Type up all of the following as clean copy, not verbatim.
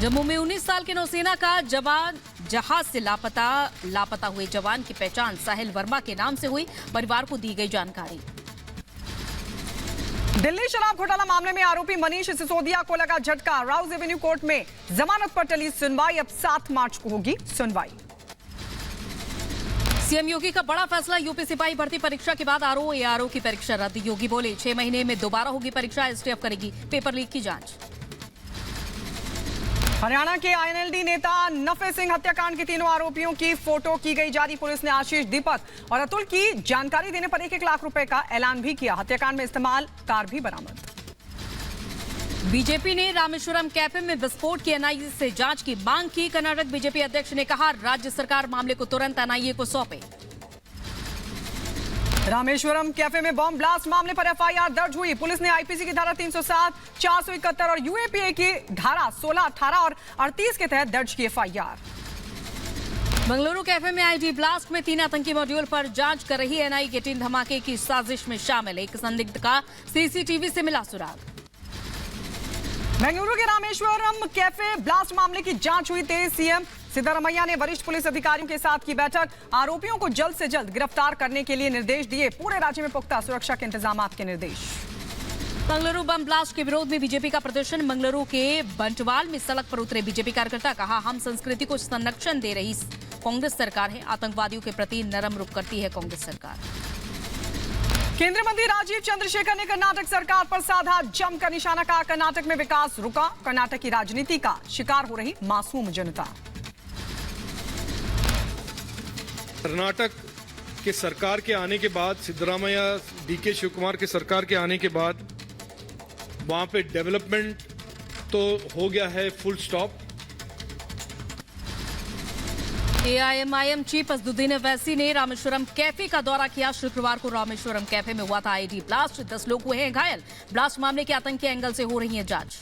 जम्मू में 19 साल के नौसेना का जवान जहाज से लापता हुए जवान की पहचान साहिल वर्मा के नाम से हुई। परिवार को दी गई जानकारी। दिल्ली शराब घोटाला मामले में आरोपी मनीष सिसोदिया को लगा झटका। राउज एवेन्यू कोर्ट में जमानत पर टली सुनवाई। अब 7 मार्च को होगी सुनवाई। सीएम योगी का बड़ा फैसला। यूपी सिपाही भर्ती परीक्षा के बाद आरओ एआरओ की परीक्षा रद्द। योगी बोले 6 महीने में दोबारा होगी परीक्षा। एसटीएफ करेगी पेपर लीक की जांच। हरियाणा के आईएनएलडी नेता नफे सिंह हत्याकांड के तीनों आरोपियों की फोटो की गई जारी। पुलिस ने आशीष, दीपक और अतुल की जानकारी देने पर 1-1 लाख रुपए का ऐलान भी किया। हत्याकांड में इस्तेमाल कार भी बरामद। बीजेपी ने रामेश्वरम कैफे में विस्फोट की एनआईए से जांच की मांग की। कर्नाटक बीजेपी अध्यक्ष ने कहा राज्य सरकार मामले को तुरंत एनआईए को सौंपे। रामेश्वरम कैफे में बॉम्ब ब्लास्ट मामले पर एफआईआर दर्ज हुई। पुलिस ने आईपीसी की धारा 307, 471 और यूएपीए की धारा 16, 18 और 38 के तहत दर्ज की एफआईआर। बंगलुरु कैफे में आईडी ब्लास्ट में 3 आतंकी मॉड्यूल पर जांच कर रही एनआईए की टीम धमाके की साजिश में शामिल। एक संदिग्ध का सीसीटीवी से मिला सुराग। बेंगलुरु के रामेश्वरम कैफे ब्लास्ट मामले की जांच हुई तेज। सीएम सिद्धरामैया ने वरिष्ठ पुलिस अधिकारियों के साथ की बैठक। आरोपियों को जल्द से जल्द गिरफ्तार करने के लिए निर्देश दिए। पूरे राज्य में पुख्ता सुरक्षा के इंतजामात के निर्देश। बंगलुरु बम ब्लास्ट के विरोध में बीजेपी का प्रदर्शन। बंगलुरु के बंटवाल में सड़क पर उतरे बीजेपी कार्यकर्ता। कहा हम संस्कृति को संरक्षण दे रही कांग्रेस सरकार है। आतंकवादियों के प्रति नरम रुख करती है कांग्रेस सरकार। केंद्रीय मंत्री राजीव चंद्रशेखर ने कर्नाटक सरकार पर साधा जमकर निशाना। कहा कर्नाटक में विकास रुका। कर्नाटक की राजनीति का शिकार हो रही मासूम जनता। कर्नाटक के सरकार के आने के बाद, सिद्धरामैया डीके शिव कुमार के सरकार के आने के बाद वहां पे डेवलपमेंट तो हो गया है full stop. AIMIM chief Asaduddin Owaisi ने रामेश्वरम कैफे का दौरा किया। शुक्रवार को रामेश्वरम कैफे में हुआ था आईडी ब्लास्ट। 10 लोग हुए हैं घायल। ब्लास्ट मामले के आतंकी एंगल से हो रही है जांच।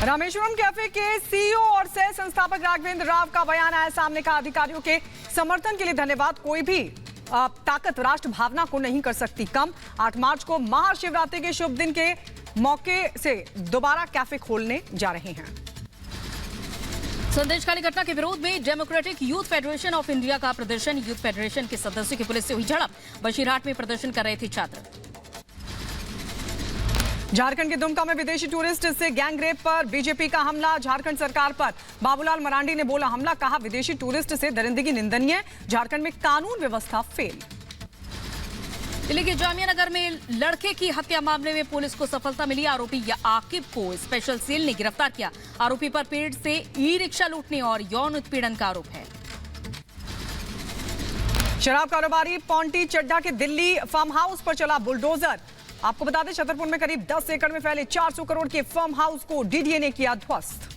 रामेश्वरम कैफे के सीईओ और सह संस्थापक राघवेंद्र राव का बयान आया सामने। का अधिकारियों के समर्थन के लिए धन्यवाद। कोई भी ताकत राष्ट्र भावना को नहीं कर सकती कम। 8 मार्च को महाशिवरात्रि के शुभ दिन के मौके से दोबारा कैफे खोलने जा रहे हैं। संदेशखाली घटना के विरोध में democratic youth federation of India का प्रदर्शन। यूथ फेडरेशन के सदस्यों की पुलिस से हुई झड़प। बशीरहाट में प्रदर्शन कर रहे थे छात्र। झारखंड के दुमका में विदेशी टूरिस्ट से गैंग रेप पर बीजेपी का हमला। झारखंड सरकार पर बाबूलाल मरांडी ने बोला हमला। कहा विदेशी टूरिस्ट से दरिंदगी निंदनीय। झारखंड में कानून व्यवस्था फेल। दिल्ली के जामिया नगर में लड़के की हत्या मामले में पुलिस को सफलता मिली। आरोपी आकिब को स्पेशल सेल ने गिरफ्तार किया। आरोपी पर पीड़ित से ई रिक्शा लूटने और यौन उत्पीड़न का आरोप है। शराब कारोबारी पॉन्टी चड्ढा के दिल्ली फार्म हाउस पर चला बुलडोजर। आपको बता दें छतरपुर में करीब 10 एकड़ में फैले 400 करोड़ के फार्म हाउस को डीडीए ने किया ध्वस्त।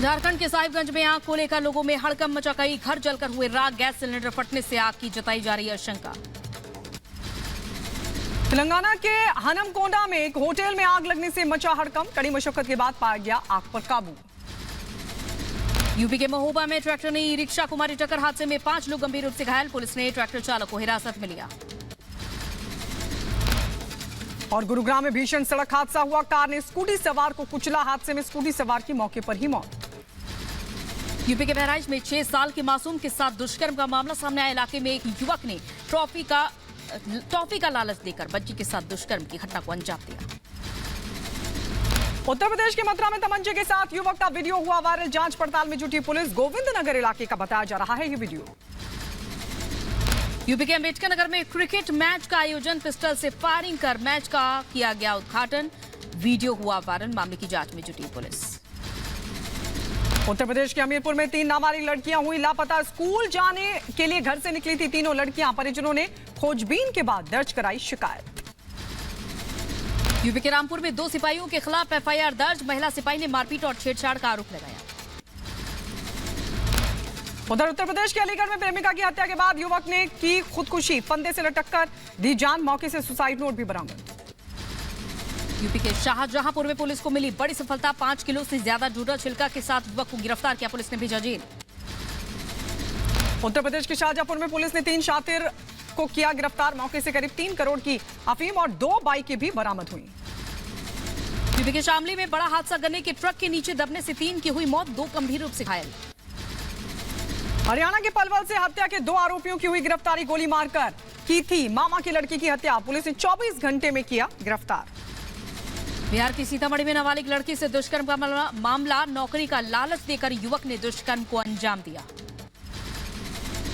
झारखंड के साहिबगंज में आग को लेकर लोगों में हड़कंप मचा गई। घर जलकर हुए राख। गैस सिलेंडर फटने से आग की जताई जा रही है आशंका। तेलंगाना के हनमकोंडा में एक होटल में आग लगने से मचा हड़कंप। कड़ी मशक्कत के बाद पाया गया आग पर काबू। यूपी के महोबा में ट्रैक्टर ने ई रिक्शा को मारी टक्कर। हादसे में 5 लोग गंभीर रूप से घायल। पुलिस ने ट्रैक्टर चालक को हिरासत में लिया। और गुरुग्राम में भीषण सड़क हादसा हुआ। कार ने स्कूटी सवार को कुचला। हादसे में स्कूटी सवार की मौके पर ही मौत। यूपी के बहराइच में 6 साल के मासूम के साथ दुष्कर्म का मामला सामने आया। इलाके में एक युवक ने टॉफी का लालच देकर बच्ची के साथ दुष्कर्म की घटना को अंजाम दिया। उत्तर प्रदेश के मथुरा में तमंचे के साथ युवक का वीडियो हुआ वायरल। जांच पड़ताल में जुटी पुलिस। गोविंद नगर इलाके का बताया जा रहा है ये वीडियो। यूपी के अंबेडकर नगर में क्रिकेट मैच का आयोजन। पिस्टल से फायरिंग कर मैच का किया गया उद्घाटन। वीडियो हुआ वायरल। मामले की जांच में जुटी पुलिस। उत्तर प्रदेश के हमीरपुर में 3 नाबालिग लड़कियां हुई लापता। स्कूल जाने के लिए घर से निकली थी तीनों लड़कियां। परिजनों ने खोजबीन के बाद दर्ज कराई शिकायत। यूपी के रामपुर में 2 सिपाहियों के खिलाफ एफआईआर दर्ज। महिला सिपाही ने मारपीट और छेड़छाड़ का आरोप लगाया। उधर उत्तर प्रदेश के अलीगढ़ में प्रेमिका की हत्या के बाद युवक ने की खुदकुशी। फंदे से लटककर दी जान। मौके से सुसाइड नोट भी बरामद। यूपी के शाहजहांपुर में पुलिस को मिली बड़ी सफलता। 5 किलो से ज्यादा जूडा छिलका के साथ युवक को गिरफ्तार किया। पुलिस ने भेजा जेल। उत्तर प्रदेश के शाहजहांपुर में पुलिस ने 3 शातिर को किया गिरफ्तार। मौके से करीब 3 करोड़ की अफीम और 2 बाइकें भी बरामद हुई। यूपी के शामली में बड़ा हादसा, गन्ने के ट्रक के नीचे दबने से 3 की हुई मौत, 2 गंभीर रूप से घायल। हरियाणा के पलवल से हत्या के 2 आरोपियों की हुई गिरफ्तारी, गोली मारकर की थी मामा की लड़की की हत्या, पुलिस ने 24 घंटे में किया गिरफ्तार। बिहार की सीतामढ़ी में नाबालिग लड़की से दुष्कर्म का मामला, नौकरी का लालच देकर युवक ने दुष्कर्म को अंजाम दिया।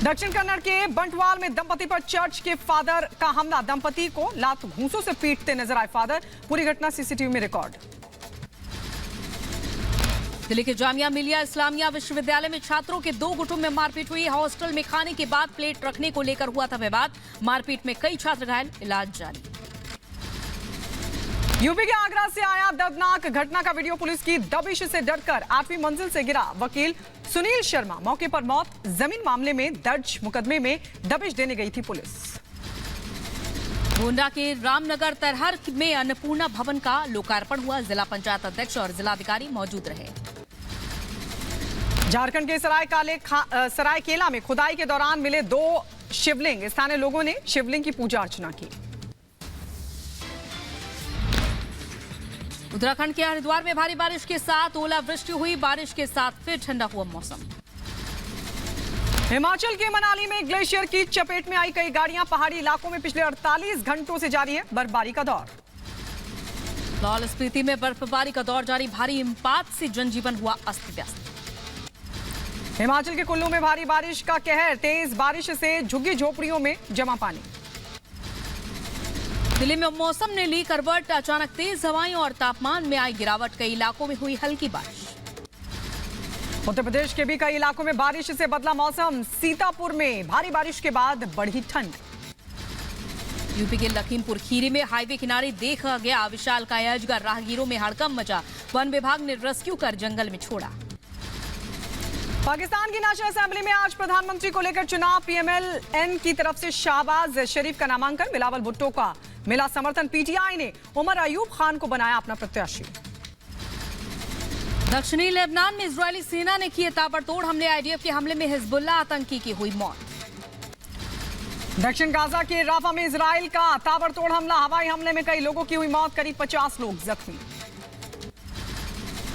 दक्षिण कन्नड़ के बंटवाल में दंपति पर चर्च के फादर का हमला, दंपति को लात घूंसों से पीटते नजर आए फादर, पूरी घटना सीसीटीवी में रिकॉर्ड। दिल्ली के जामिया मिलिया इस्लामिया विश्वविद्यालय में छात्रों के 2 गुटों में मारपीट हुई। हॉस्टल में खाने के बाद प्लेट रखने को लेकर हुआ था विवाद, मारपीट में कई छात्र घायल, इलाज जारी। यूपी के आगरा से आया दर्दनाक घटना का वीडियो, पुलिस की दबिश से डरकर 8वीं मंजिल से गिरा वकील सुनील शर्मा, मौके पर मौत। जमीन मामले में दर्ज मुकदमे में दबिश देने गई थी पुलिस। गोंडा के रामनगर तरहर में अन्नपूर्णा भवन का लोकार्पण हुआ, जिला पंचायत अध्यक्ष और जिलाधिकारी मौजूद रहे। झारखंड के सरायकेला में खुदाई के दौरान मिले 2 शिवलिंग, स्थानीय लोगों ने शिवलिंग की पूजा अर्चना की। उत्तराखंड के हरिद्वार में भारी बारिश के साथ ओलावृष्टि हुई, बारिश के साथ फिर ठंडा हुआ मौसम। हिमाचल के मनाली में ग्लेशियर की चपेट में आई कई गाड़ियां, पहाड़ी इलाकों में पिछले 48 घंटों से जारी है बर्फबारी का दौर। लाहौल स्पीति में बर्फबारी का दौर जारी, भारी हिमपात से जनजीवन हुआ अस्त व्यस्त। हिमाचल के कुल्लू में भारी बारिश का कहर, तेज बारिश से झुग्गी झोपड़ियों में जमा पानी। दिल्ली में मौसम ने ली करवट, अचानक तेज हवाएं और तापमान में आई गिरावट, कई इलाकों में हुई हल्की बारिश। उत्तर प्रदेश के भी कई इलाकों में बारिश से बदला मौसम, सीतापुर में भारी बारिश के बाद बढ़ी ठंड। यूपी के लखीमपुर खीरी में हाईवे किनारे देखा गया विशालकाय अजगर, राहगीरों में हड़कंप मचा, वन विभाग ने रेस्क्यू कर जंगल में छोड़ा। पाकिस्तान की नेशनल असेंबली में आज प्रधानमंत्री को लेकर चुनाव, पीएमएल-एन की तरफ से शाहबाज शरीफ का नामांकन, बिलावल भुट्टो का मिला समर्थन, पीटीआई ने उमर अयूब खान को बनाया अपना प्रत्याशी। दक्षिणी लेबनान में इजरायली सेना ने किए ताबड़तोड़ हमले, आईडीएफ के हमले में हिजबुल्लाह आतंकी की हुई मौत। दक्षिण गाजा के राफा में इजराइल का ताबड़तोड़ हमला, हवाई हमले में कई लोगों की हुई मौत, करीब 50 लोग जख्मी।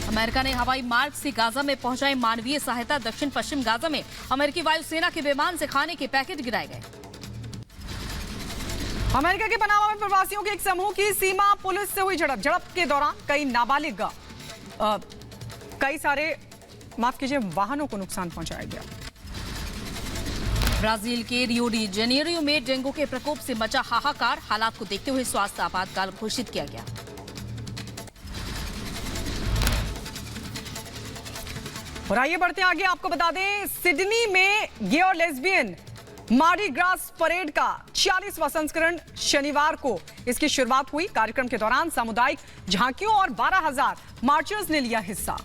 अमेरिका ने हवाई मार्ग से गाजा में पहुंचाई मानवीय सहायता, दक्षिण पश्चिम गाजा में अमेरिकी वायुसेना के विमान से खाने के पैकेट गिराए गए। अमेरिका के पनामा में प्रवासियों के एक समूह की सीमा पुलिस से हुई झड़प के दौरान कई नाबालिग वाहनों को नुकसान पहुंचाया गया। ब्राजील के रियो डी जेनेरियो में डेंगू के प्रकोप से मचा हाहाकार, हालात को देखते हुए स्वास्थ्य आपातकाल घोषित किया गया। और आइए बढ़ते हैं आगे, आपको बता दें सिडनी में गे और लेस्बियन मार्डी ग्रास परेड का 40वां संस्करण शनिवार को इसकी शुरुआत हुई। कार्यक्रम के दौरान सामुदायिक झांकियों और 12,000 मार्चर्स ने लिया हिस्सा।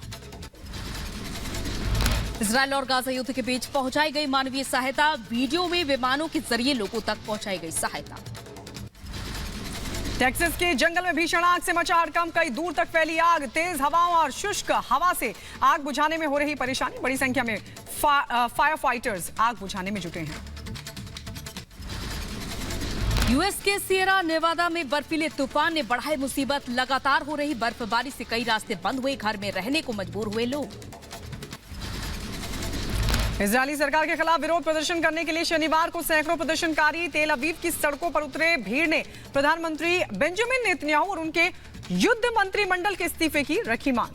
इजरायल और गाजा युद्ध के बीच पहुंचाई गई मानवीय सहायता, वीडियो में विमानों के जरिए लोगों तक पहुंचाई गई सहायता। टेक्सास के जंगल में भीषण आग से मचा हड़कंप, कई दूर तक फैली आग, तेज हवाओं और शुष्क हवा से आग बुझाने में हो रही परेशानी, बड़ी संख्या में फायर फाइटर्स आग बुझाने में जुटे हैं। यूएस के सियरा नेवादा में बर्फीले तूफान ने बढ़ाई मुसीबत, लगातार हो रही बर्फबारी से कई रास्ते बंद हुए, घर में रहने को मजबूर हुए लोग। इजरायली सरकार के खिलाफ विरोध प्रदर्शन करने के लिए शनिवार को सैकड़ों प्रदर्शनकारी तेल अवीव की सड़कों पर उतरे। भीड़ ने प्रधानमंत्री बेंजामिन नेतन्याहू और उनके युद्ध मंत्रिमंडल के इस्तीफे की रखी मांग।